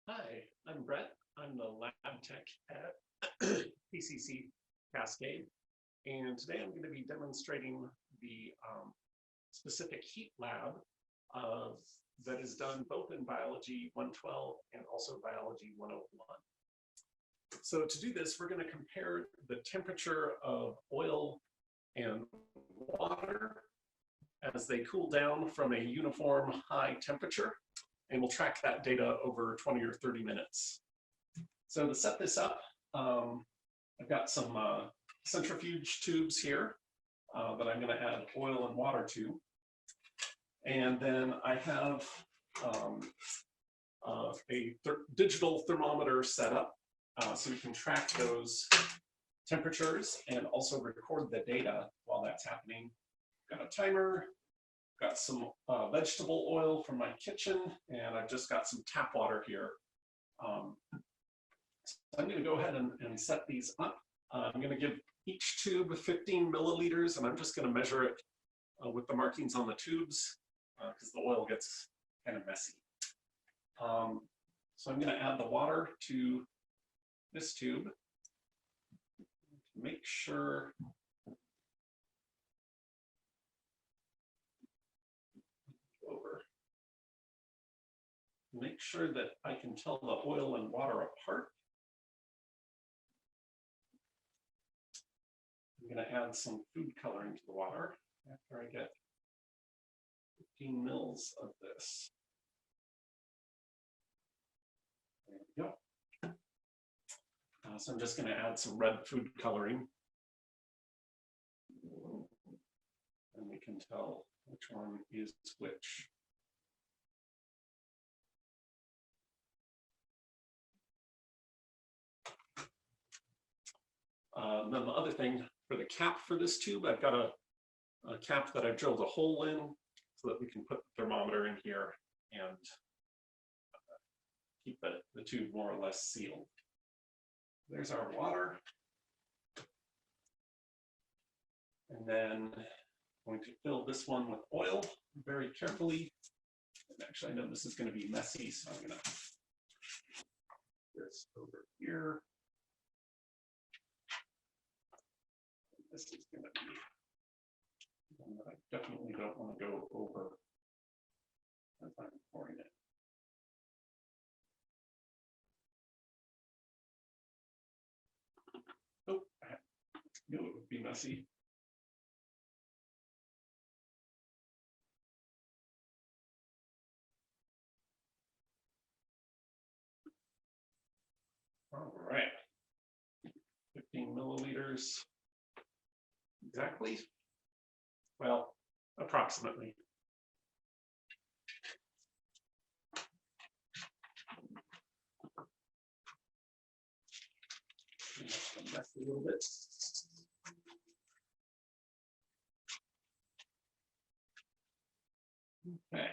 Hi, I'm Brett. I'm the lab tech at PCC Cascade. And today I'm going to be demonstrating the specific heat lab that is done both in Biology 112 and also Biology 101. So to do this, we're going to compare the temperature of oil and water as they cool down from a uniform high temperature. And we'll track that data over 20 or 30 minutes. So to set this up, I've got some centrifuge tubes here that I'm going to add oil and water to. And then I have a digital thermometer set up so we can track those temperatures and also record the data while that's happening. Got a timer. Got some vegetable oil from my kitchen, and I've just got some tap water here. So I'm going to go ahead and set these up. I'm going to give each tube 15 milliliters, and I'm just going to measure it with the markings on the tubes because the oil gets kind of messy. So I'm going to add the water to this tube to make sure that I can tell the oil and water apart. I'm going to add some food coloring to the water after I get 15 mils of this. There we go. So I'm just going to add some red food coloring. And we can tell which one is which. Then the other thing for the cap for this tube, I've got a cap that I've drilled a hole in so that we can put the thermometer in here and keep the tube more or less sealed. There's our water. And then I'm going to fill this one with oil very carefully. And actually, I know this is going to be messy, so I'm going to put this over here. This is going to be one that I definitely don't want to go over as I'm pouring it. Oh, I knew it would be messy. All right, 15 milliliters. Exactly? Well, approximately. Mess a little bit. Okay.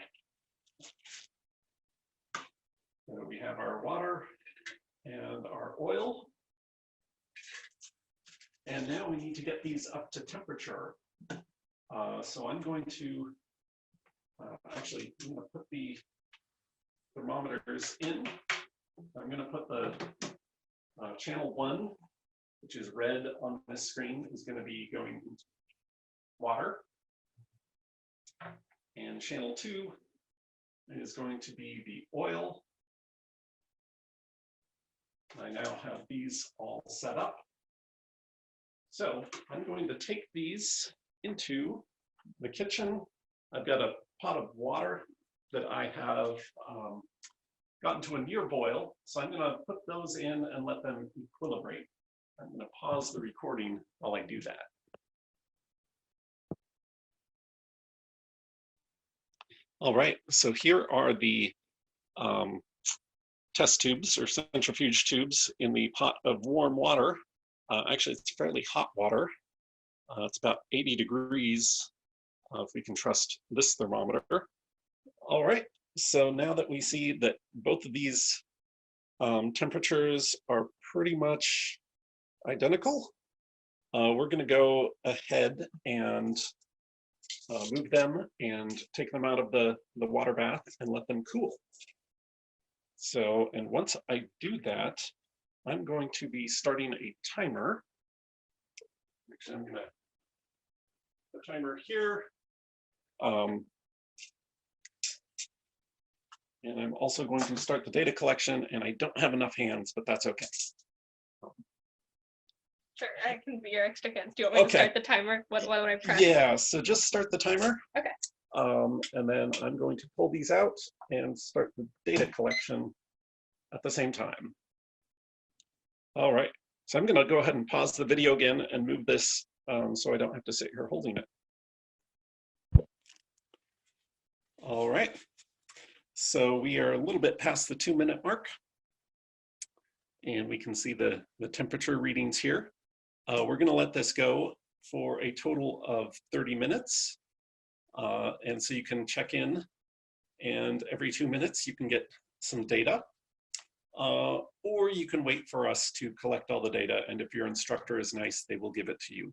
So we have our water and our oil. And now we need to get these up to temperature. So I'm going to actually I'm going to put the thermometers in. I'm going to put the channel 1, which is red on this screen, is going to be going into water. And channel 2 is going to be the oil. I now have these all set up. So I'm going to take these into the kitchen. I've got a pot of water that I have gotten to a near boil. So I'm going to put those in and let them equilibrate. I'm going to pause the recording while I do that. All right, so here are the test tubes or centrifuge tubes in the pot of warm water. Actually, it's fairly hot water. It's about 80 degrees, if we can trust this thermometer. All right, so now that we see that both of these temperatures are pretty much identical, we're going to go ahead and move them and take them out of the water bath and let them cool. So, and once I do that, I'm going to be starting a timer. Actually, I'm gonna put the timer here. And I'm also going to start the data collection, and I don't have enough hands, but that's okay. Sure, I can be your extra hands. Do you want me to start the timer? What would I press? Yeah, so just start the timer. Okay. And then I'm going to pull these out and start the data collection at the same time. All right, so I'm gonna go ahead and pause the video again and move this so I don't have to sit here holding it. All right, so we are a little bit past the 2-minute mark. And we can see the temperature readings here. We're gonna let this go for a total of 30 minutes. And so you can check in, and every 2 minutes you can get some data. Or you can wait for us to collect all the data, and if your instructor is nice, they will give it to you.